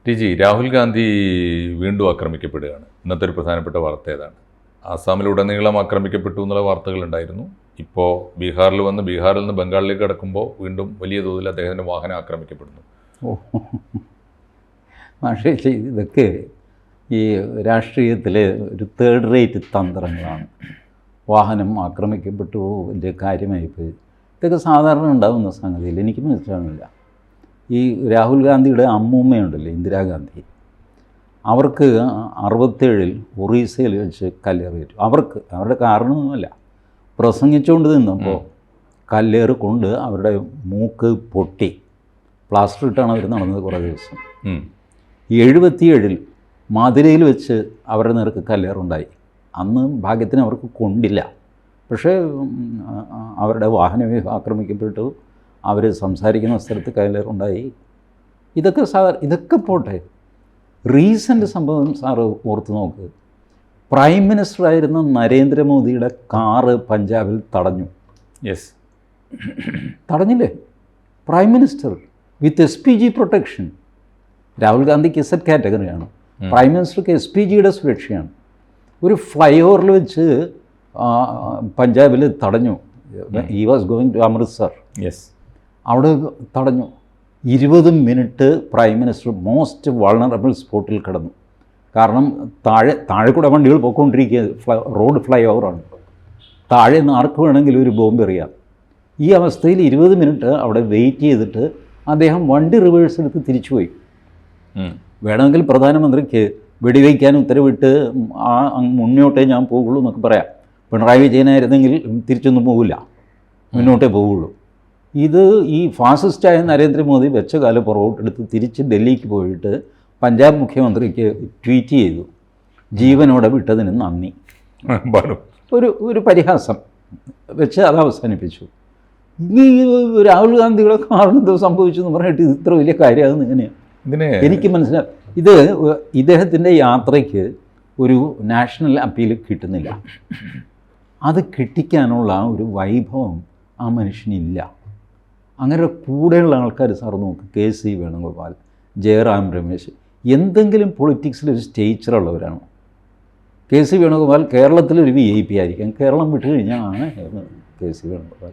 T G, Rahul Gandhi വീണ്ടും ആക്രമിക്കപ്പെടുകയാണ്. ഇന്നത്തെ ഒരു പ്രധാനപ്പെട്ട വാർത്ത ഏതാണ്? ആസാമിലുടനീളം ആക്രമിക്കപ്പെട്ടു എന്നുള്ള വാർത്തകളുണ്ടായിരുന്നു. ഇപ്പോൾ ബീഹാറിൽ വന്ന് ബീഹാറിൽ നിന്ന് ബംഗാളിലേക്ക് കടക്കുമ്പോൾ വീണ്ടും വലിയ തോതിൽ അദ്ദേഹത്തിൻ്റെ വാഹനം ആക്രമിക്കപ്പെടുന്നു. പക്ഷേ ഇതൊക്കെ ഈ രാഷ്ട്രീയത്തിലെ ഒരു തേർഡ് റേറ്റ് തന്ത്രങ്ങളാണ്. വാഹനം ആക്രമിക്കപ്പെട്ടു, വലിയ കാര്യമായിപ്പോയി. ഇതൊക്കെ സാധാരണ ഉണ്ടാകുന്ന സംഗതിയിൽ എനിക്ക് മനസ്സിലാകുന്നില്ല. ഈ രാഹുൽ ഗാന്ധിയുടെ അമ്മൂമ്മയുണ്ടല്ലോ, ഇന്ദിരാഗാന്ധി, അവർക്ക് 67-ൽ ഒറീസയിൽ വെച്ച് കല്ലേറേറ്റു. അവരുടെ കാരണമൊന്നുമല്ല, പ്രസംഗിച്ചുകൊണ്ട് നിന്നപ്പോൾ കല്ലേറ് കൊണ്ട് അവരുടെ മൂക്ക് പൊട്ടി. പ്ലാസ്റ്റർ ഇട്ടാണ് അവർ നടന്നത് കുറേ ദിവസം. 77-ൽ മധുരയിൽ വെച്ച് അവരുടെ നേർക്ക് കല്ലേറുണ്ടായി. അന്ന് ഭാഗ്യത്തിന് അവർക്ക് കൊണ്ടില്ല. പക്ഷേ അവരുടെ വാഹനം ആക്രമിക്കപ്പെട്ടു, അവർ സംസാരിക്കുന്ന സ്ഥലത്ത് കല്ലേറുണ്ടായി. ഇതൊക്കെ പോട്ടെ. റീസെൻ്റ് സംഭവം സാറ് ഓർത്ത് നോക്ക്. പ്രൈം മിനിസ്റ്ററായിരുന്ന നരേന്ദ്രമോദിയുടെ കാറ് പഞ്ചാബിൽ തടഞ്ഞു. തടഞ്ഞില്ലേ? പ്രൈം മിനിസ്റ്റർ വിത്ത് SPG പ്രൊട്ടക്ഷൻ. രാഹുൽ ഗാന്ധിക്ക് Z കാറ്റഗറിയാണ്, പ്രൈം മിനിസ്റ്റർക്ക് SPGയുടെ സുരക്ഷയാണ്. ഒരു ഫ്ലൈ ഓവറിൽ വെച്ച് പഞ്ചാബിൽ തടഞ്ഞു. He was going to Amritsar. അവിടെ തടഞ്ഞു. 20 minute prime minister most vulnerable സ്പോട്ടിൽ കിടന്നു. കാരണം താഴെ കൂടെ വണ്ടികൾ പോയിക്കൊണ്ടിരിക്കുക, റോഡ് ഫ്ലൈ ഓവറാണ്. താഴെ നിന്ന് ആർക്ക് വേണമെങ്കിലും ഒരു ബോംബ് എറിയാം. ഈ അവസ്ഥയിൽ 20 മിനിറ്റ് അവിടെ വെയിറ്റ് ചെയ്തിട്ട് അദ്ദേഹം വണ്ടി റിവേഴ്സ് എടുത്ത് തിരിച്ചുപോയി. വേണമെങ്കിൽ പ്രധാനമന്ത്രിക്ക് വെടിവയ്ക്കാൻ ഉത്തരവിട്ട് മുന്നോട്ടേ ഞാൻ പോകുള്ളൂ എന്നൊക്കെ പറയാം. പിണറായി വിജയനായിരുന്നെങ്കിൽ തിരിച്ചൊന്നും പോകില്ല, മുന്നോട്ടേ പോവുള്ളൂ. ഇത് ഈ ഫാസിസ്റ്റായ നരേന്ദ്രമോദി വെച്ച കാലം പുറകോട്ടെടുത്ത് തിരിച്ച് ഡൽഹിക്ക് പോയിട്ട് പഞ്ചാബ് മുഖ്യമന്ത്രിക്ക് ട്വീറ്റ് ചെയ്തു, ജീവനോടെ വിട്ടതിന് നന്ദി. ഒരു പരിഹാസം വെച്ച് അത് അവസാനിപ്പിച്ചു. ഈ രാഹുൽ ഗാന്ധിയുടെ കാരണം എന്തോ സംഭവിച്ചു എന്ന് പറഞ്ഞിട്ട് ഇത് ഇത്ര വലിയ കാര്യമാകുന്ന എങ്ങനെയാണ് എനിക്ക് മനസ്സിലായി. ഇദ്ദേഹത്തിൻ്റെ യാത്രയ്ക്ക് ഒരു നാഷണൽ അപ്പീൽ കിട്ടുന്നില്ല. അത് കിട്ടിക്കാനുള്ള ഒരു വൈഭവം ആ മനുഷ്യനില്ല. അങ്ങനെ കൂടെയുള്ള ആൾക്കാർ സാർ നോക്ക്, KC വേണുഗോപാൽ, ജയറാം രമേശ്, എന്തെങ്കിലും പൊളിറ്റിക്സിൽ ഒരു സ്റ്റേച്ചറുള്ളവരാണ്. KC വേണുഗോപാൽ കേരളത്തിലൊരു VIP ആയിരിക്കാം, കേരളം വിട്ട് കഴിഞ്ഞാൽ KC വേണുഗോപാൽ.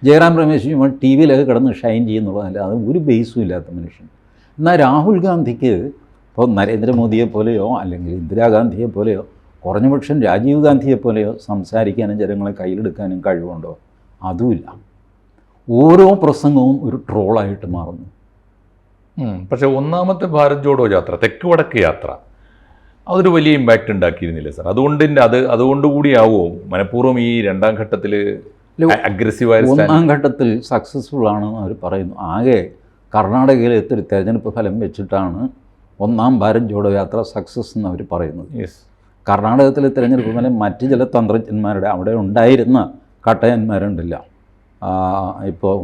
ജയറാം രമേശ് TV-ലൊക്കെ കിടന്ന് ഷൈൻ ചെയ്യുന്നുള്ളതല്ല, അത് ഒരു ബേസും ഇല്ലാത്ത മനുഷ്യൻ. എന്നാൽ രാഹുൽ ഗാന്ധിക്ക് ഇപ്പോൾ നരേന്ദ്രമോദിയെ പോലെയോ അല്ലെങ്കിൽ ഇന്ദിരാഗാന്ധിയെ പോലെയോ കുറഞ്ഞപക്ഷം രാജീവ് ഗാന്ധിയെ പോലെയോ സംസാരിക്കാനും ജനങ്ങളെ കയ്യിലെടുക്കാനും കഴിവുണ്ടോ? അതുമില്ല. ഓരോ പ്രസംഗവും ഒരു ട്രോളായിട്ട് മാറുന്നു. പക്ഷേ ഒന്നാമത്തെ ഭാരത് ജോഡോ യാത്ര, തെക്ക് വടക്ക് യാത്ര, അതൊരു വലിയ ഇമ്പാക്റ്റ് ഉണ്ടാക്കിയിരുന്നില്ല സാർ? അതുകൊണ്ടുകൂടിയാവോ മനഃപൂർവ്വം ഈ രണ്ടാം ഘട്ടത്തിൽ അഗ്രസീവായ? ഒന്നാം ഘട്ടത്തിൽ സക്സസ്ഫുൾ ആണെന്ന് അവർ പറയുന്നു. ആകെ കർണാടകയിലെ ഒരു തെരഞ്ഞെടുപ്പ് ഫലം വെച്ചിട്ടാണ് ഒന്നാം ഭാരത് ജോഡോ യാത്ര സക്സസ് എന്ന് അവർ പറയുന്നത്. കർണാടകത്തിലെ തിരഞ്ഞെടുപ്പ് ഫലം മറ്റ് ചില തന്ത്രജ്ഞന്മാരുടെ അവിടെ ഉണ്ടായിരുന്ന കട്ടയന്മാരുണ്ടല്ല, ഇപ്പോൾ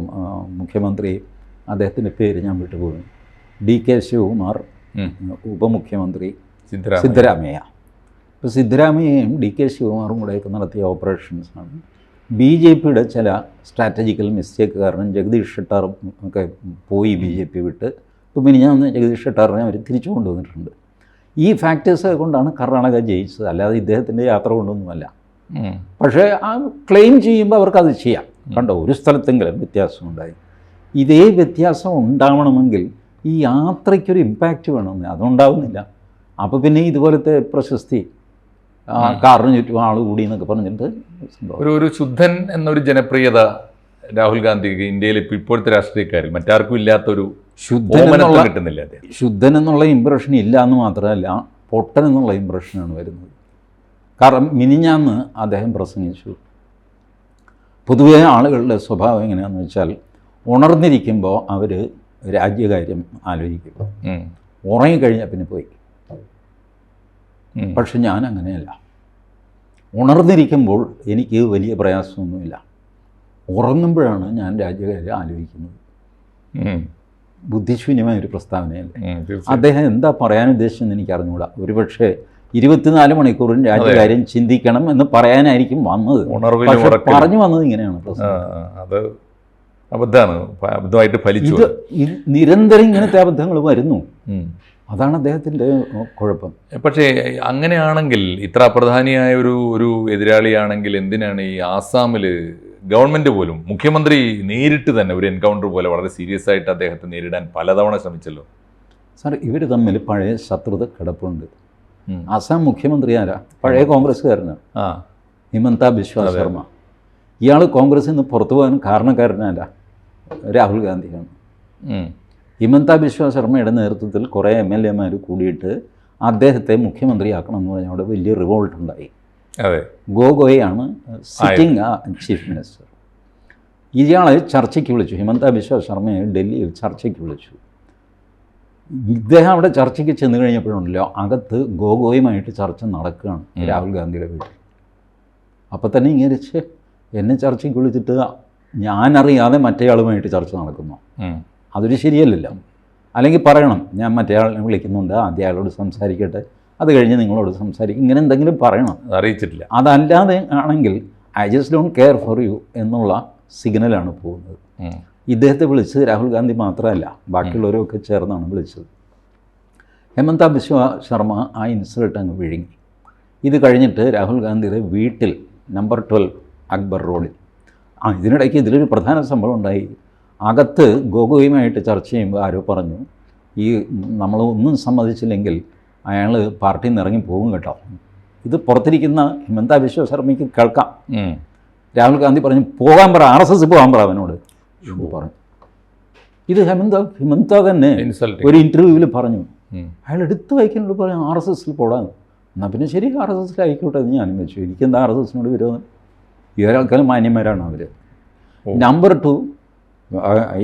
മുഖ്യമന്ത്രി, അദ്ദേഹത്തിൻ്റെ പേര് ഞാൻ വിട്ടുപോയി, DK ശിവകുമാർ, ഉപമുഖ്യമന്ത്രി സിദ്ധരാമയ്യ. ഇപ്പോൾ സിദ്ധരാമയ്യയും DK ശിവകുമാറും കൂടെയൊക്കെ നടത്തിയ ഓപ്പറേഷൻസാണ്. BJPയുടെ ചില സ്ട്രാറ്റജിക്കൽ മിസ്റ്റേക്ക് കാരണം ജഗദീഷ് ഷെട്ടാർ ഒക്കെ പോയി BJP വിട്ട്. ഇപ്പോൾ മിനിഞ്ഞാന്ന് ജഗദീഷ് ഷെട്ടാറിനെ അവർ തിരിച്ചു കൊണ്ടുവന്നിട്ടുണ്ട്. ഈ ഫാക്ടേഴ്സ് കൊണ്ടാണ് കർണാടക ജയിച്ചത്, അല്ലാതെ ഇദ്ദേഹത്തിൻ്റെ യാത്ര കൊണ്ടൊന്നുമല്ല. പക്ഷേ ആ ക്ലെയിം ചെയ്യുമ്പോൾ അവർക്കത് ചെയ്യാം. കണ്ടോ, ഒരു സ്ഥലത്തെങ്കിലും വ്യത്യാസമുണ്ടായി. ഇതേ വ്യത്യാസം ഉണ്ടാവണമെങ്കിൽ ഈ യാത്രയ്ക്കൊരു ഇമ്പാക്റ്റ് വേണമെന്ന്, അതുണ്ടാവുന്നില്ല. അപ്പോൾ പിന്നെ ഇതുപോലത്തെ പ്രശസ്തി, കാറിന് ചുറ്റും ആൾ കൂടി എന്നൊക്കെ പറഞ്ഞിട്ട് ഒരു ശുദ്ധൻ എന്നൊരു ജനപ്രിയത രാഹുൽ ഗാന്ധിക്ക് ഇന്ത്യയിൽ ഇപ്പോഴത്തെ രാഷ്ട്രീയക്കാരിൽ മറ്റാർക്കും ഇല്ലാത്തൊരു കിട്ടുന്നില്ല. ശുദ്ധൻ എന്നുള്ള ഇമ്പ്രഷൻ ഇല്ല എന്ന് മാത്രമല്ല, പൊട്ടൻ എന്നുള്ള ഇമ്പ്രഷനാണ് വരുന്നത്. കാരണം മിനിഞ്ഞാന്ന് അദ്ദേഹം പ്രസംഗിച്ചു. പൊതുവേ ആളുകളുടെ സ്വഭാവം എങ്ങനെയാണെന്ന് വെച്ചാൽ, ഉണർന്നിരിക്കുമ്പോൾ അവർ രാജ്യകാര്യം ആലോചിക്കും, ഉറങ്ങിക്കഴിഞ്ഞാൽ പിന്നെ പോയി. പക്ഷെ ഞാൻ അങ്ങനെയല്ല. ഉണർന്നിരിക്കുമ്പോൾ എനിക്ക് വലിയ പ്രയാസമൊന്നുമില്ല, ഉറങ്ങുമ്പോഴാണ് ഞാൻ രാജ്യകാര്യം ആലോചിക്കുന്നത്. ബുദ്ധിശൂന്യമായൊരു പ്രസ്താവനയല്ലേ? അദ്ദേഹം എന്താ പറയാൻ ഉദ്ദേശിച്ചെന്ന് എനിക്ക് അറിഞ്ഞുകൂടാ. ഒരുപക്ഷെ 24 മണിക്കൂറും രാജ്യകാര്യം ചിന്തിക്കണം എന്ന് പറയാനായിരിക്കും വന്നത്. പറഞ്ഞു വന്നത് ഇങ്ങനെയാണ്. അത് അബദ്ധമായിട്ട് ഫലിച്ചു. ഇത് നിരന്തരം ഇങ്ങനത്തെ അബദ്ധങ്ങൾ വരുന്നു. അതാണ് അദ്ദേഹത്തിൻ്റെ കുഴപ്പം. പക്ഷേ അങ്ങനെയാണെങ്കിൽ ഇത്ര അപ്രധാനിയായ ഒരു എതിരാളിയാണെങ്കിൽ എന്തിനാണ് ഈ ആസാമിൽ ഗവൺമെൻറ് പോലും മുഖ്യമന്ത്രി നേരിട്ട് തന്നെ ഒരു എൻകൗണ്ടർ പോലെ വളരെ സീരിയസ് ആയിട്ട് അദ്ദേഹത്തെ നേരിടാൻ പലതവണ ശ്രമിച്ചല്ലോ? സാർ, ഇവർ തമ്മിൽ പഴയ ശത്രുത കിടപ്പുണ്ട്. ആസാം മുഖ്യമന്ത്രി ആരാ? പഴയ കോൺഗ്രസ്സുകാരനാണ്, ഹിമന്ത ബിശ്വ ശർമ്മ. ഇയാൾ കോൺഗ്രസിൽ നിന്ന് പുറത്തു പോകാൻ കാരണക്കാരനല്ല, രാഹുൽ ഗാന്ധിയാണ്. ഹിമന്ത ബിശ്വ ശർമ്മയുടെ നേതൃത്വത്തിൽ കുറേ MLA-മാർ കൂടിയിട്ട് അദ്ദേഹത്തെ മുഖ്യമന്ത്രിയാക്കണം എന്ന് പറഞ്ഞാൽ അവിടെ വലിയ റിവോൾട്ട് ഉണ്ടായി. അതെ, ഗോഗോയാണ് സിറ്റിംഗ് ചീഫ് മിനിസ്റ്റർ. ഇയാളെ ചർച്ചയ്ക്ക് വിളിച്ചു, ഹിമന്ത ബിശ്വ ശർമ്മയെ ഡൽഹിയിൽ ചർച്ചയ്ക്ക് വിളിച്ചു. ഇദ്ദേഹം അവിടെ ചർച്ചയ്ക്ക് ചെന്ന് കഴിഞ്ഞപ്പോഴുണ്ടല്ലോ അകത്ത് ഗോഗോയുമായിട്ട് ചർച്ച നടക്കുകയാണ് രാഹുൽ ഗാന്ധിയുടെ വീട്ടിൽ. അപ്പോൾ തന്നെ ഇങ്ങനെ എന്നെ ചർച്ചയ്ക്ക് വിളിച്ചിട്ട് ഞാനറിയാതെ മറ്റേയാളുമായിട്ട് ചർച്ച നടക്കുന്നു. അതൊരു ശരിയല്ലല്ലോ. അല്ലെങ്കിൽ പറയണം, ഞാൻ മറ്റേയാളിനെ വിളിക്കുന്നുണ്ട്, ആദ്യം അയാളോട് സംസാരിക്കട്ടെ, അത് കഴിഞ്ഞ് നിങ്ങളോട് സംസാരിക്കും, ഇങ്ങനെ എന്തെങ്കിലും പറയണം. അറിയിച്ചിട്ടില്ല. അതല്ലാതെ ആണെങ്കിൽ I just don't care for you എന്നുള്ള സിഗ്നലാണ് പോകുന്നത്. ഇദ്ദേഹത്തെ വിളിച്ചത് രാഹുൽ ഗാന്ധി മാത്രമല്ല, ബാക്കിയുള്ളവരൊക്കെ ചേർന്നാണ് വിളിച്ചത്. ഹിമന്ത ബിശ്വ ശർമ്മ ആ ഇൻസൾട്ട് അങ്ങ് വിഴുങ്ങി. ഇത് കഴിഞ്ഞിട്ട് രാഹുൽ ഗാന്ധിയുടെ വീട്ടിൽ നമ്പർ 12 അക്ബർ റോഡിൽ ഇതിനിടയ്ക്ക് ഇതിലൊരു പ്രധാന സംഭവം ഉണ്ടായി. അകത്ത് ഗോഗോയുമായിട്ട് ചർച്ച ചെയ്യുമ്പോൾ ആരോ പറഞ്ഞു, ഈ നമ്മൾ ഒന്നും സമ്മതിച്ചില്ലെങ്കിൽ അയാൾ പാർട്ടിയിൽ നിന്ന് ഇറങ്ങി പോകും കേട്ടോ. ഇത് പുറത്തിരിക്കുന്ന ഹിമന്ത ബിശ്വ ശർമ്മയ്ക്ക് കേൾക്കാം. രാഹുൽ ഗാന്ധി പറഞ്ഞു, പോകാൻ പറ, RSS പോകാൻ പറ അവനോട് പറഞ്ഞു. ഇത് ഹിമന്ത തന്നെ ഒരു ഇൻ്റർവ്യൂവിൽ പറഞ്ഞു. അയാൾ എടുത്ത് വായിക്കാനോട് പറഞ്ഞു RSSൽ പോടാൻ. എന്നാൽ പിന്നെ ശരി, RSSൽ ആയിക്കോട്ടെ എന്ന് ഞാനും വെച്ചു. എനിക്കെന്താ RSSനോട് വിരോധം? ഇവരാൾക്കാരും മാന്യന്മാരാണ് അവർ. നമ്പർ 2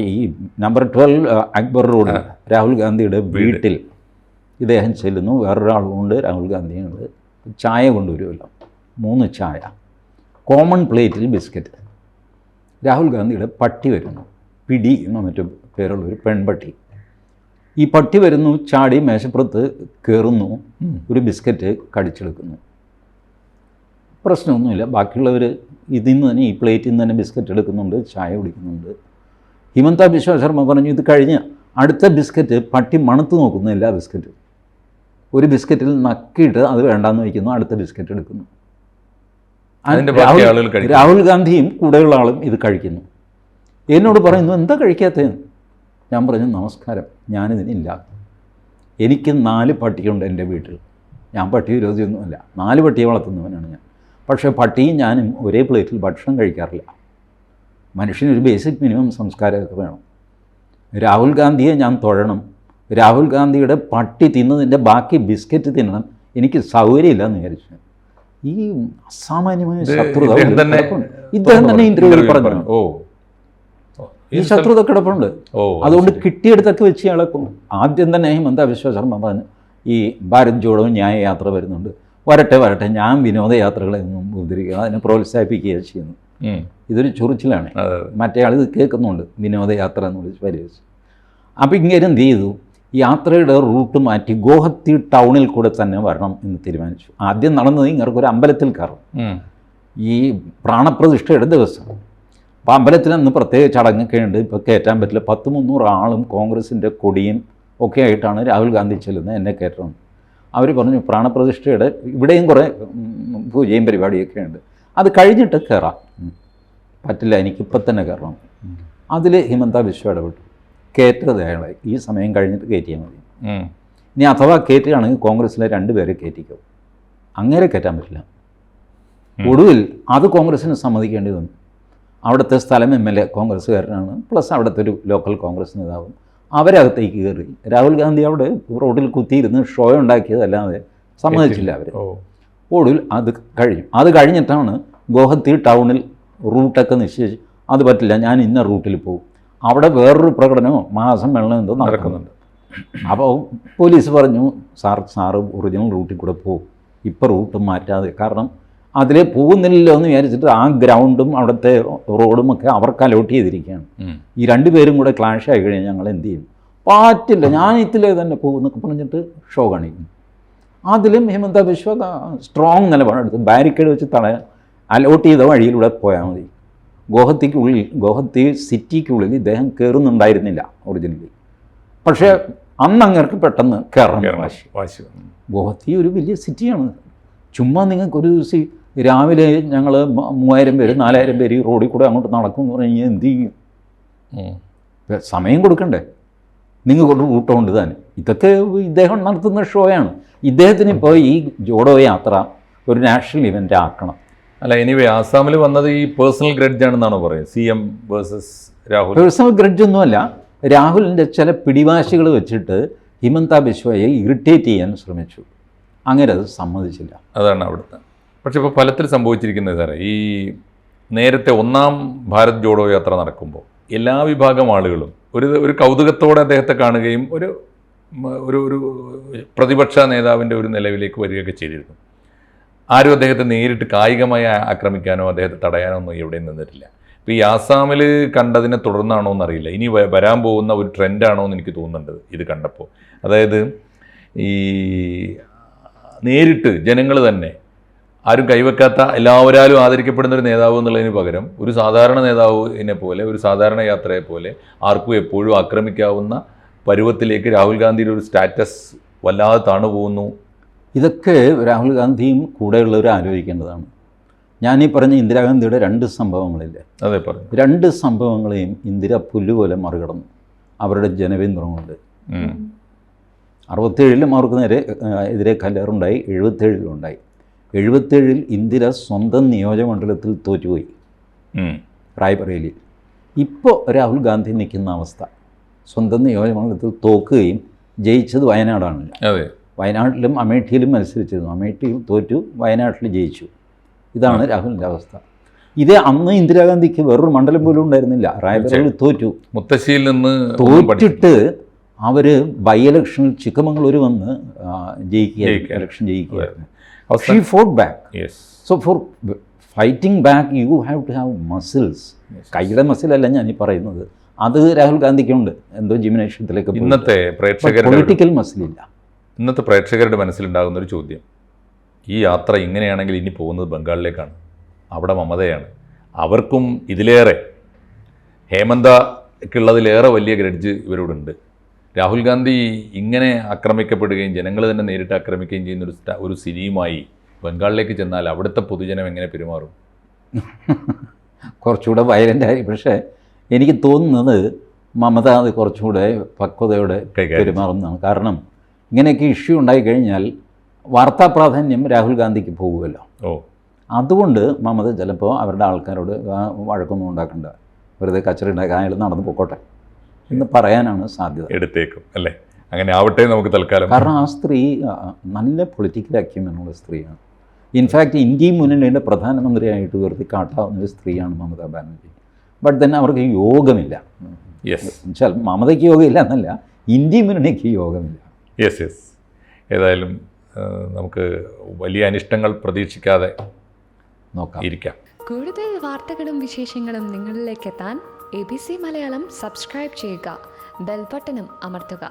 ഈ നമ്പർ 12 അക്ബർ റോഡ് രാഹുൽ ഗാന്ധിയുടെ വീട്ടിൽ ഇദ്ദേഹം ചെല്ലുന്നു. വേറൊരാളുകൊണ്ട് രാഹുൽ ഗാന്ധിയുണ്ട്. ചായ കൊണ്ടുവരുമല്ലോ, 3 ചായ, കോമൺ പ്ലേറ്റിൽ ബിസ്ക്കറ്റ്. രാഹുൽ ഗാന്ധിയുടെ പട്ടി വരുന്നു, പിടി എന്ന മറ്റു പേരുള്ള ഒരു പെൺപട്ടി. ഈ പട്ടി വരുന്നു, ചാടി മേശപ്പുറത്ത് കയറുന്നു, ഒരു ബിസ്ക്കറ്റ് കടിച്ചെടുക്കുന്നു. പ്രശ്നമൊന്നുമില്ല. ബാക്കിയുള്ളവർ ഇതിൽ നിന്ന് തന്നെ, ഈ പ്ലേറ്റിൽ നിന്ന് തന്നെ ബിസ്ക്കറ്റ് എടുക്കുന്നുണ്ട്, ചായ കുടിക്കുന്നുണ്ട്. ഹിമന്ത ബിശ്വ ശർമ്മ പറഞ്ഞു, ഇത് കഴിഞ്ഞ് അടുത്ത ബിസ്ക്കറ്റ് പട്ടി മണത്ത് നോക്കുന്നു. എല്ലാ ബിസ്ക്കറ്റും ഒരു ബിസ്ക്കറ്റിൽ നക്കിയിട്ട് അത് വേണ്ടാന്ന് വയ്ക്കുന്നു, അടുത്ത ബിസ്ക്കറ്റ് എടുക്കുന്നു. രാഹുൽ ഗാന്ധിയും കൂടെയുള്ള ആളും ഇത് കഴിക്കുന്നു. എന്നോട് പറയുന്നു, എന്താ കഴിക്കാത്തതെന്ന്. ഞാൻ പറഞ്ഞു, നമസ്കാരം, ഞാനിതിനില്ല. എനിക്ക് 4 പട്ടിയുണ്ട് എൻ്റെ വീട്ടിൽ. ഞാൻ പട്ടി വിരോധിയൊന്നുമല്ല, 4 പട്ടിയെ വളർത്തുന്നവനാണ് ഞാൻ. പക്ഷേ പട്ടിയും ഞാനും ഒരേ പ്ലേറ്റിൽ ഭക്ഷണം കഴിക്കാറില്ല. മനുഷ്യനൊരു ബേസിക് മിനിമം സംസ്കാരമൊക്കെ വേണം. രാഹുൽ ഗാന്ധിയെ ഞാൻ തൊഴണം, രാഹുൽ ഗാന്ധിയുടെ പട്ടി തിന്നതിൻ്റെ ബാക്കി ബിസ്ക്കറ്റ് തിന്നണം, എനിക്ക് സൗകര്യമില്ല എന്ന് വിചാരിച്ചു. ഈ അസാമാന്യമായ ശത്രുത ഇദ്ദേഹം തന്നെ ഇൻ്റർവ്യൂവിൽ പറഞ്ഞു. ഈ ശത്രുത കിടപ്പുണ്ട്. അതുകൊണ്ട് കിട്ടിയെടുത്തൊക്കെ വെച്ച് ഇളക്കും. ആദ്യം തന്നെ ഹിമന്ത ബിശ്വ ശർമ്മ പറഞ്ഞു, ഈ ഭാരത് ജോഡോ ന്യായ യാത്ര വരുന്നുണ്ട്, വരട്ടെ, ഞാൻ വിനോദയാത്രകളെ ഒന്നും ഉദ്ധരിക്കുക, അതിനെ പ്രോത്സാഹിപ്പിക്കുകയാണ് ചെയ്യുന്നു. ഇതൊരു ചൊറിച്ചിലാണ്. മറ്റേ ആൾ ഇത് കേൾക്കുന്നുണ്ട്, വിനോദയാത്ര എന്ന് വിളിച്ച് പരിഹരിച്ചു. അപ്പോൾ ഇങ്ങനെ എന്ത് ചെയ്തു, യാത്രയുടെ റൂട്ട് മാറ്റി ഗോഹത്തി ടൗണിൽ കൂടെ തന്നെ വരണം എന്ന് തീരുമാനിച്ചു. ആദ്യം നടന്നത് ഇങ്ങനൊരു അമ്പലത്തിൽ കയറും, ഈ പ്രാണപ്രതിഷ്ഠയുടെ ദിവസം. അപ്പോൾ അമ്പലത്തിൽ അന്ന് പ്രത്യേക ചടങ്ങൊക്കെ ഉണ്ട്, ഇപ്പോൾ കയറ്റാൻ പറ്റില്ല. 100-300 ആളും കോൺഗ്രസിൻ്റെ കൊടിയും ഒക്കെ ആയിട്ടാണ് രാഹുൽ ഗാന്ധി ചെല്ലുന്നത്, എന്നെ കയറ്റണം. അവർ പറഞ്ഞു, പ്രാണപ്രതിഷ്ഠയുടെ ഇവിടെയും കുറേ പൂജയും പരിപാടിയൊക്കെ ഉണ്ട്, അത് കഴിഞ്ഞിട്ട് കയറാം. പറ്റില്ല, എനിക്കിപ്പോൾ തന്നെ കയറണം. അതിൽ ഹിമന്ത ബിശ്വ ഇടപെട്ടു, കയറ്റത് അയാളെ ഈ സമയം കഴിഞ്ഞിട്ട് കയറ്റിയാൽ മതി. ഇനി അഥവാ കയറ്റുകയാണെങ്കിൽ കോൺഗ്രസ്സിലെ 2 പേരെ കയറ്റിക്കും, അങ്ങനെ കയറ്റാൻ പറ്റില്ല. ഒടുവിൽ അത് കോൺഗ്രസ്സിന് സമ്മതിക്കേണ്ടി വന്നു. അവിടുത്തെ സ്ഥലം MLA കോൺഗ്രസ്സുകാരനാണ്, പ്ലസ് അവിടുത്തെ ഒരു ലോക്കൽ കോൺഗ്രസ് നേതാവും. അവരകത്തേക്ക് കയറി. രാഹുൽ ഗാന്ധി അവിടെ റോഡിൽ കുത്തിയിരുന്ന് ഷോ ഉണ്ടാക്കിയതല്ലാതെ സമ്മതിച്ചില്ല അവർ. ഒടുവിൽ അത് കഴിഞ്ഞു. അത് കഴിഞ്ഞിട്ടാണ് ഗോഹത്തി ടൗണിൽ റൂട്ടൊക്കെ നിശ്ചയിച്ച്, അത് പറ്റില്ല, ഞാൻ ഇന്ന റൂട്ടിൽ പോകും, അവിടെ വേറൊരു പ്രകടനമോ മഹാസമ്മേളനം എന്തോ നടക്കുന്നുണ്ട്. അപ്പോൾ പോലീസ് പറഞ്ഞു, സാറ് ഒറിജിനൽ റൂട്ടിൽ കൂടെ പോകും, ഇപ്പോൾ റൂട്ട് മാറ്റാതെ, കാരണം അതിലെ പോകുന്നില്ലല്ലോ എന്ന് വിചാരിച്ചിട്ട് ആ ഗ്രൗണ്ടും അവിടുത്തെ റോഡും ഒക്കെ അവർക്ക് അലോട്ട് ചെയ്തിരിക്കുകയാണ്. ഈ 2 പേരും കൂടെ ക്ലാഷ് ആയി കഴിഞ്ഞാൽ ഞങ്ങൾ എന്ത് ചെയ്യും? പറ്റില്ല, ഞാൻ ഇതിലേ തന്നെ പോകും എന്നൊക്കെ പറഞ്ഞിട്ട് ഷോ കാണിക്കും. അതിലും ഹിമന്ത ബിശ്വ സ്ട്രോങ് നിലപാടെടുത്ത് ബാരിക്കേഡ് വെച്ച് തടയാൻ, അലോട്ട് ചെയ്ത വഴിയിലൂടെ പോയാൽ മതി. ഗോഹത്തി സിറ്റിക്കുള്ളിൽ ഇദ്ദേഹം കയറുന്നുണ്ടായിരുന്നില്ല ഒറിജിനലി. പക്ഷേ അന്ന് അങ്ങേർക്ക് പെട്ടെന്ന് കയറണം വാശി. ഗോഹത്തി ഒരു വലിയ സിറ്റിയാണ്. ചുമ്മാ നിങ്ങൾക്കൊരു ദിവസം രാവിലെ ഞങ്ങൾ 3000 പേര് 4000 പേര് ഈ റോഡിൽ കൂടെ അങ്ങോട്ട് നടക്കും എന്ന് പറഞ്ഞു കഴിഞ്ഞാൽ എന്ത് ചെയ്യും? സമയം കൊടുക്കണ്ടേ? നിങ്ങൾക്കൊരു റൂട്ടുണ്ട് താൻ. ഇതൊക്കെ ഇദ്ദേഹം നടത്തുന്ന ഷോയാണ്. ഇദ്ദേഹത്തിന് ഇപ്പോൾ ഈ ജോഡോ യാത്ര ഒരു നാഷണൽ ഇവൻ്റ് ആക്കണം. അല്ല, എനിവേ ആസാമിൽ വന്നത് ഈ പേഴ്സണൽ ഗ്രഡ്ജ് ആണെന്നാണോ പറയുന്നത്? CM versus Rahul. Personal grudge ഒന്നുമല്ല. രാഹുലിൻ്റെ ചില പിടിവാശികൾ വെച്ചിട്ട് ഹിമന്ത ബിശ്വയെ ഇറിറ്റേറ്റ് ചെയ്യാൻ ശ്രമിച്ചു. അങ്ങനെ അത് സമ്മതിച്ചില്ല. അതാണ് അവിടുത്തെ. പക്ഷെ ഇപ്പോൾ ഫലത്തിൽ സംഭവിച്ചിരിക്കുന്നത് സാറേ, ഈ നേരത്തെ ഒന്നാം ഭാരത് ജോഡോ യാത്ര നടക്കുമ്പോൾ എല്ലാ വിഭാഗം ആളുകളും ഒരു കൗതുകത്തോടെ അദ്ദേഹത്തെ കാണുകയും ഒരു പ്രതിപക്ഷ നേതാവിൻ്റെ ഒരു നിലവിലേക്ക് വരികയൊക്കെ ചെയ്തിരുന്നു. ആരും അദ്ദേഹത്തെ നേരിട്ട് കായികമായി ആക്രമിക്കാനോ അദ്ദേഹത്തെ തടയാനോ ഒന്നും എവിടെയും നിന്നിട്ടില്ല. ഇപ്പോൾ ഈ ആസാമിൽ കണ്ടതിനെ തുടർന്നാണോ എന്നറിയില്ല, ഇനി വരാൻ പോകുന്ന ഒരു ട്രെൻഡാണോ എന്ന് എനിക്ക് തോന്നുന്നുണ്ട് ഇത് കണ്ടപ്പോൾ. അതായത് ഈ നേരിട്ട് ജനങ്ങൾ തന്നെ ആരും കൈവെക്കാത്ത എല്ലാവരാലും ആദരിക്കപ്പെടുന്ന ഒരു നേതാവ് എന്നുള്ളതിന് പകരം ഒരു സാധാരണ നേതാവിനെ പോലെ, ഒരു സാധാരണ യാത്രയെ പോലെ ആർക്കും എപ്പോഴും ആക്രമിക്കാവുന്ന പരുവത്തിലേക്ക് രാഹുൽ ഗാന്ധിയുടെ ഒരു സ്റ്റാറ്റസ് വല്ലാതെ താണുപോകുന്നു. ഇതൊക്കെ രാഹുൽ ഗാന്ധിയും കൂടെയുള്ളവർ ആലോചിക്കേണ്ടതാണ്. ഞാനീ പറഞ്ഞ ഇന്ദിരാഗാന്ധിയുടെ 2 സംഭവങ്ങളില്ലേ, അതെ പറഞ്ഞു, 2 സംഭവങ്ങളെയും ഇന്ദിര പുല്ലുപോലെ മറികടന്നു അവരുടെ ജനപിന്തുണ കൊണ്ട്. 67 അവർക്ക് എതിരെ കല്ലേറുണ്ടായി, 77 ഉണ്ടായി. 77 ഇന്ദിര സ്വന്തം നിയോജകമണ്ഡലത്തിൽ തോറ്റുപോയി, റായ്ബറേലിയിൽ. ഇപ്പോൾ രാഹുൽ ഗാന്ധി നിൽക്കുന്ന അവസ്ഥ, സ്വന്തം നിയോജകമണ്ഡലത്തിൽ തോക്കുകയും ജയിച്ചത് വയനാടാണ്. അതെ, വയനാട്ടിലും അമേഠിയിലും മത്സരിച്ചിരുന്നു. അമേഠിയിൽ തോറ്റു, വയനാട്ടിൽ ജയിച്ചു. ഇതാണ് രാഹുലിൻ്റെ അവസ്ഥ. ഇത് അന്ന് ഇന്ദിരാഗാന്ധിക്ക് വേറൊരു മണ്ഡലം പോലും ഉണ്ടായിരുന്നില്ല. റായ്ബറേലിയിൽ തോറ്റു. മുത്തശ്ശിയിൽ നിന്ന് തോറ്റിട്ട് അവർ ബൈ ഇലക്ഷനിൽ ചിക്കമംഗളൂർ വന്ന് election ജയിക്കുകയായിരുന്നു. She fought back. Yes. So for fighting back you have to have muscles. കൈയുടെ മസിലല്ല ഞാൻ ഈ പറയുന്നത്, അത് രാഹുൽ ഗാന്ധിക്കുണ്ട്. എന്തോ ജിംനേഷ്യത്തിലേക്ക് ഇന്നത്തെ പൊളിറ്റിക്കൽ മസിലില്ല. ഇന്നത്തെ പ്രേക്ഷകരുടെ മനസ്സിലുണ്ടാകുന്ന ഒരു ചോദ്യം, ഈ യാത്ര ഇങ്ങനെയാണെങ്കിൽ ഇനി പോകുന്നത് ബംഗാളിലേക്കാണ്. അവിടെ മമതയാണ്. അവർക്കും ഇതിലേറെ, ഹേമന്തക്കുള്ളതിലേറെ വലിയ ഗ്രഡ്ജ് ഇവരോടുണ്ട്. രാഹുൽ ഗാന്ധി ഇങ്ങനെ ആക്രമിക്കപ്പെടുകയും ജനങ്ങൾ തന്നെ നേരിട്ട് ആക്രമിക്കുകയും ചെയ്യുന്ന ഒരു സ്ഥിതിയുമായി ബംഗാളിലേക്ക് ചെന്നാൽ അവിടുത്തെ പൊതുജനം എങ്ങനെ പെരുമാറും? കുറച്ചുകൂടെ വയലൻ്റായി. പക്ഷേ എനിക്ക് തോന്നുന്നത് മമത അത് കുറച്ചുകൂടെ പക്വതയോടെ പെരുമാറുന്നതാണ്. കാരണം ഇങ്ങനെയൊക്കെ ഇഷ്യൂ ഉണ്ടായിക്കഴിഞ്ഞാൽ വാർത്താ പ്രാധാന്യം രാഹുൽ ഗാന്ധിക്ക് പോകുമല്ലോ. അതുകൊണ്ട് മമത ചിലപ്പോൾ അവരുടെ ആൾക്കാരോട് വഴക്കൊന്നും ഉണ്ടാക്കണ്ട, വെറുതെ കച്ചറ ഉണ്ടാക്കാൻ അയാൾ നടന്നു പോയിക്കോട്ടെ എന്ന് പറയാനാണ് സാധ്യത. എടുത്തേക്കും അല്ലേ? അങ്ങനെ ആവട്ടെ നമുക്ക് തൽക്കാലം. കാരണം ആ സ്ത്രീ നല്ല പൊളിറ്റിക്കൽ അക്യൂമെന്നുള്ള സ്ത്രീയാണ്. ഇൻഫാക്റ്റ് ഇന്ത്യൻ മുന്നണിയുടെ പ്രധാനമന്ത്രിയായിട്ട് വെറുതെ കാട്ടാവുന്ന ഒരു സ്ത്രീയാണ് മമതാ ബാനർജി. ബട്ട് തന്നെ അവർക്ക് യോഗമില്ല. വെച്ചാൽ മമതയ്ക്ക് യോഗമില്ല എന്നല്ല, ഇന്ത്യൻ മുന്നണിക്ക് യോഗമില്ല. യെസ്. ഏതായാലും നമുക്ക് വലിയ അനിഷ്ടങ്ങൾ പ്രതീക്ഷിക്കാതെ ഇരിക്കാം. കൂടുതൽ വാർത്തകളും വിശേഷങ്ങളും നിങ്ങളിലേക്ക് എത്താൻ ABC മലയാളം സബ്സ്ക്രൈബ് ചെയ്യുക, ബെൽ ബട്ടണും അമർത്തുക.